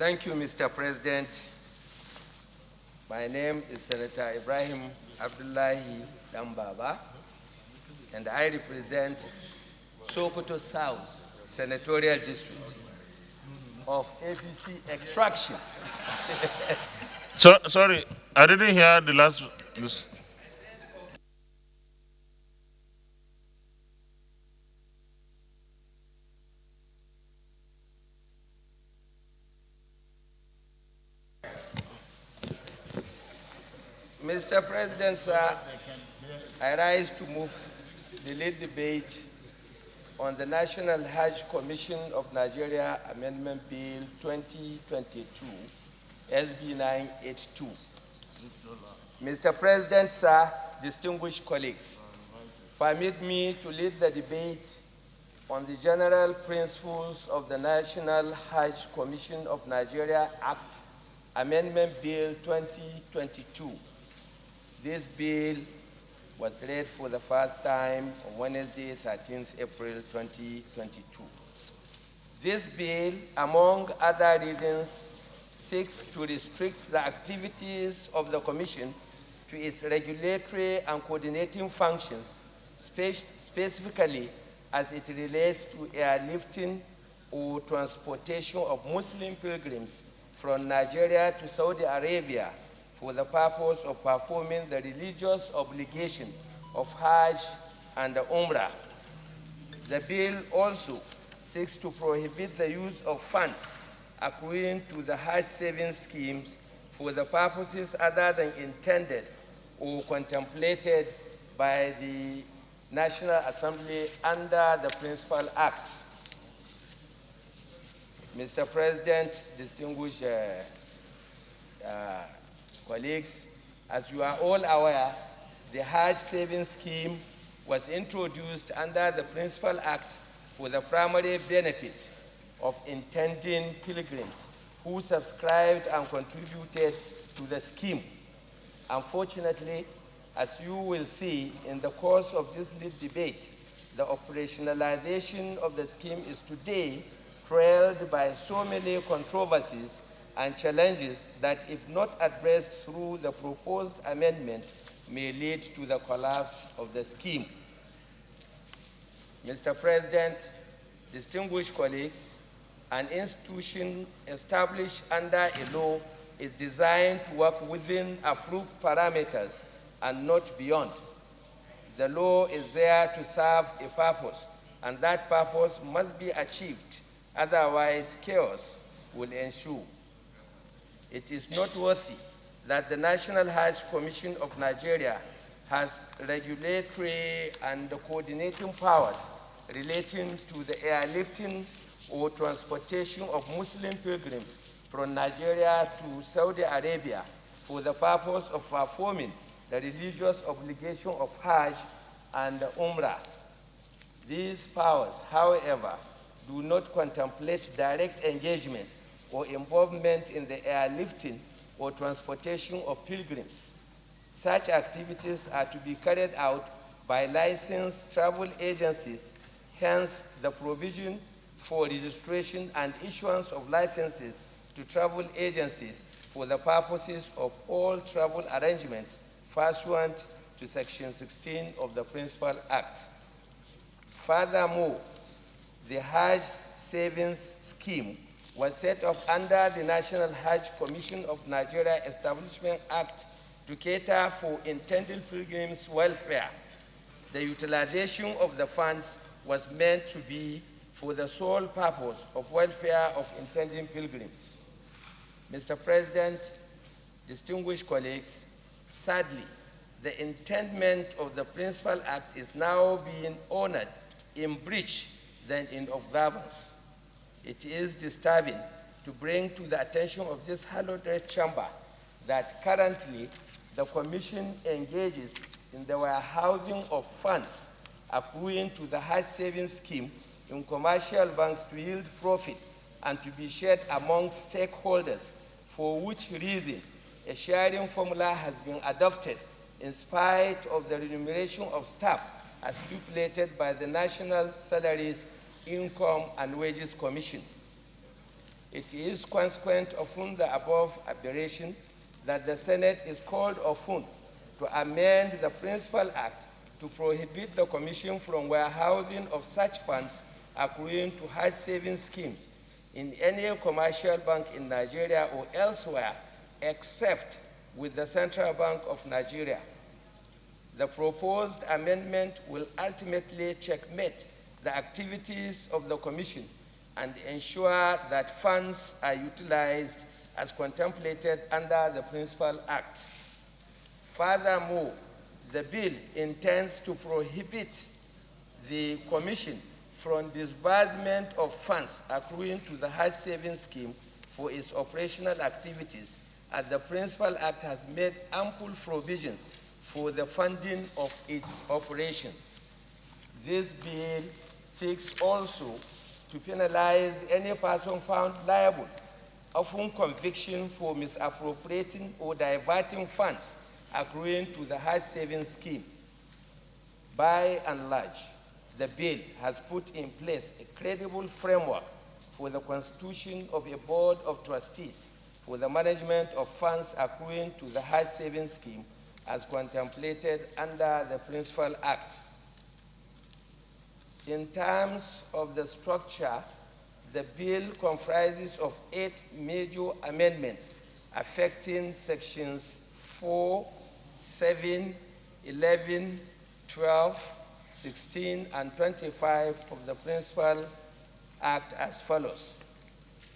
Thank you, Mr. President. My name is Senator Ibrahim Abdullahi Dambaba, and I represent Sokoto South Senatorial District of APC extraction. Sorry, I didn't hear the last. Mr. President, sir, I rise to move the lead debate on the National Hajj Commission of Nigeria Amendment Bill 2022, SB 982. Mr. President, sir, distinguished colleagues, permit me to lead the debate on the general principles of the National Hajj Commission of Nigeria Act, Amendment Bill 2022. This bill was read for the first time on Wednesday, 13th April 2022. This bill, among other reasons, seeks to restrict the activities of the Commission to its regulatory and coordinating functions, specifically as it relates to airlifting or transportation of Muslim pilgrims from Nigeria to Saudi Arabia for the purpose of performing the religious obligation of Hajj and Umrah. The bill also seeks to prohibit the use of funds accruing to the Hajj savings schemes for the purposes other than intended or contemplated by the National Assembly under the Principal Act. Mr. President, distinguished colleagues, as you are all aware, the Hajj Savings Scheme was introduced under the Principal Act for the primary benefit of intending pilgrims who subscribed and contributed to the scheme. Unfortunately, as you will see in the course of this debate, the operationalization of the scheme is today trailed by so many controversies and challenges that, if not addressed through the proposed amendment, may lead to the collapse of the scheme. Mr. President, distinguished colleagues, an institution established under a law is designed to work within approved parameters and not beyond. The law is there to serve a purpose, and that purpose must be achieved, otherwise chaos will ensue. It is noteworthy that the National Hajj Commission of Nigeria has regulatory and coordinating powers relating to the airlifting or transportation of Muslim pilgrims from Nigeria to Saudi Arabia for the purpose of performing the religious obligation of Hajj and Umrah. These powers, however, do not contemplate direct engagement or involvement in the airlifting or transportation of pilgrims. Such activities are to be carried out by licensed travel agencies, hence the provision for registration and issuance of licenses to travel agencies for the purposes of all travel arrangements pursuant to Section 16 of the Principal Act. Furthermore, the Hajj Savings Scheme was set up under the National Hajj Commission of Nigeria Establishment Act to cater for intended pilgrims' welfare. The utilization of the funds was meant to be for the sole purpose of welfare of intending pilgrims. Mr. President, distinguished colleagues, sadly, the intendment of the Principal Act is now being honored in breach than in observance. It is disturbing to bring to the attention of this hallowed chamber that currently the Commission engages in the warehousing of funds accruing to the Hajj Savings Scheme in commercial banks to yield profit and to be shared among stakeholders, for which reason a sharing formula has been adopted in spite of the remuneration of staff as stipulated by the National Salaries, Income and Wages Commission. It is consequent upon the above aberration that the Senate is called upon to amend the Principal Act to prohibit the Commission from warehousing of such funds accruing to Hajj savings schemes in any commercial bank in Nigeria or elsewhere, except with the Central Bank of Nigeria. The proposed amendment will ultimately checkmate the activities of the Commission and ensure that funds are utilized as contemplated under the Principal Act. Furthermore, the bill intends to prohibit the Commission from disbursement of funds accruing to the Hajj Savings Scheme for its operational activities, as the Principal Act has made ample provisions for the funding of its operations. This bill seeks also to penalize any person found liable upon conviction for misappropriating or diverting funds accruing to the Hajj Savings Scheme. By and large, the bill has put in place a credible framework for the constitution of a board of trustees for the management of funds accruing to the Hajj Savings Scheme as contemplated under the Principal Act. In terms of the structure, the bill comprises of 8 major amendments affecting sections 4, 7, 11, 12, 16, and 25 of the Principal Act as follows.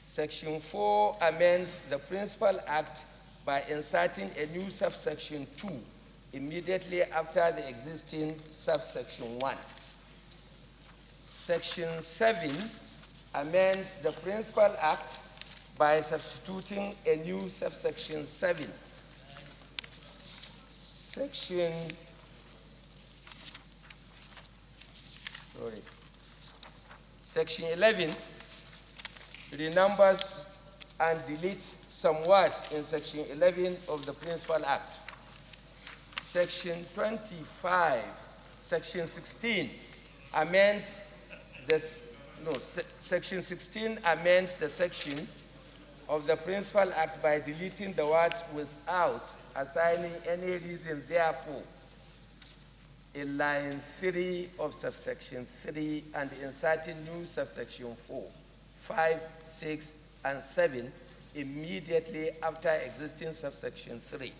Section 4 amends the Principal Act by inserting a new subsection 2 immediately after the existing subsection 1. Section 7 amends the Principal Act by substituting a new subsection 7. Section 11 renumbers and deletes some words in Section 11 of the Principal Act. Section 16 amends Section 16 amends the section of the Principal Act by deleting the words without assigning any reason therefore in line 3 of subsection 3 and inserting new subsection 4, 5, 6, and 7 immediately after existing subsection 3.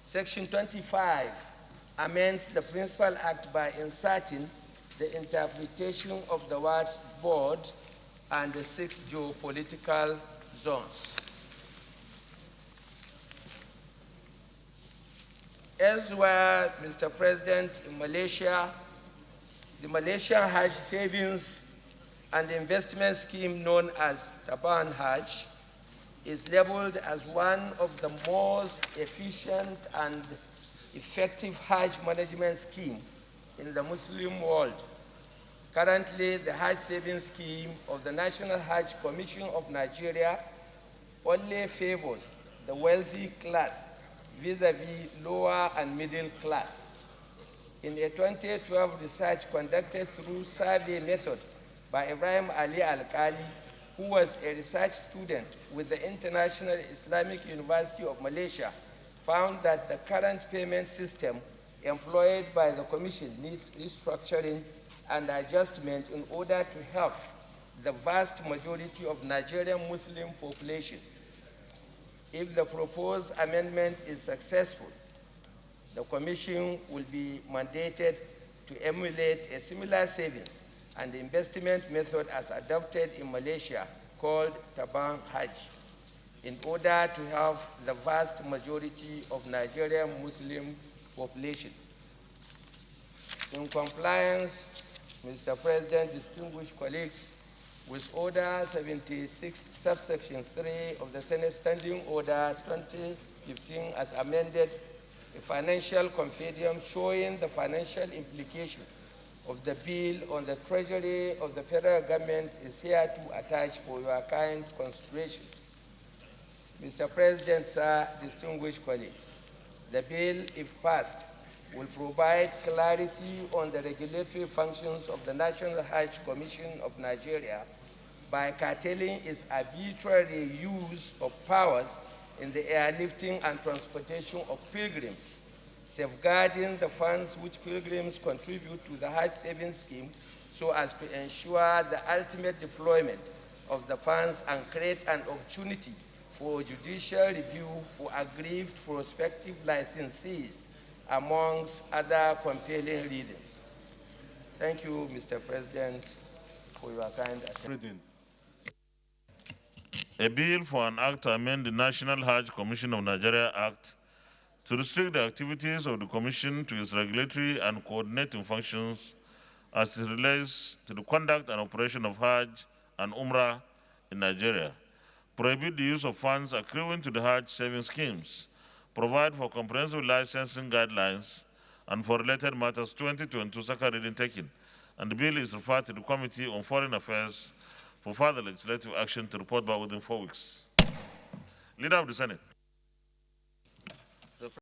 Section 25 amends the Principal Act by inserting the interpretation of the words board and the 6 geopolitical zones. Elsewhere, Mr. President, in Malaysia, the Malaysian Hajj Savings and Investment Scheme known as Taban Hajj is labeled as one of the most efficient and effective Hajj management scheme in the Muslim world. Currently, the Hajj Savings Scheme of the National Hajj Commission of Nigeria only favors the wealthy class vis-a-vis lower and middle class. In a 2012 research conducted through survey method by Ibrahim Ali Al-Kali, who was a research student with the International Islamic University of Malaysia, found that the current payment system employed by the Commission needs restructuring and adjustment in order to help the vast majority of Nigerian Muslim population. If the proposed amendment is successful, the Commission will be mandated to emulate a similar savings and investment method as adopted in Malaysia called Taban Hajj in order to help the vast majority of Nigerian Muslim population. In compliance, Mr. President, distinguished colleagues, with Order 76, subsection 3 of the Senate Standing Order 2015 as amended, a financial compendium showing the financial implication of the bill on the Treasury of the federal government is here to attach for your kind consideration. Mr. President, sir, distinguished colleagues, the bill, if passed, will provide clarity on the regulatory functions of the National Hajj Commission of Nigeria by curtailing its arbitrary use of powers in the airlifting and transportation of pilgrims, safeguarding the funds which pilgrims contribute to the Hajj savings scheme so as to ensure the ultimate deployment of the funds and create an opportunity for judicial review for aggrieved prospective licensees, amongst other compelling reasons. Thank you, Mr. President, for your kind attention. A bill for an act to amend the National Hajj Commission of Nigeria Act to restrict the activities of the Commission to its regulatory and coordinating functions as it relates to the conduct and operation of Hajj and Umrah in Nigeria, prohibit the use of funds accruing to the Hajj saving schemes, provide for comprehensive licensing guidelines, and for related matters 2022 second reading taken. And the bill is referred to the Committee on Foreign Affairs for further legislative action to report back within 4 weeks. Leader of the Senate.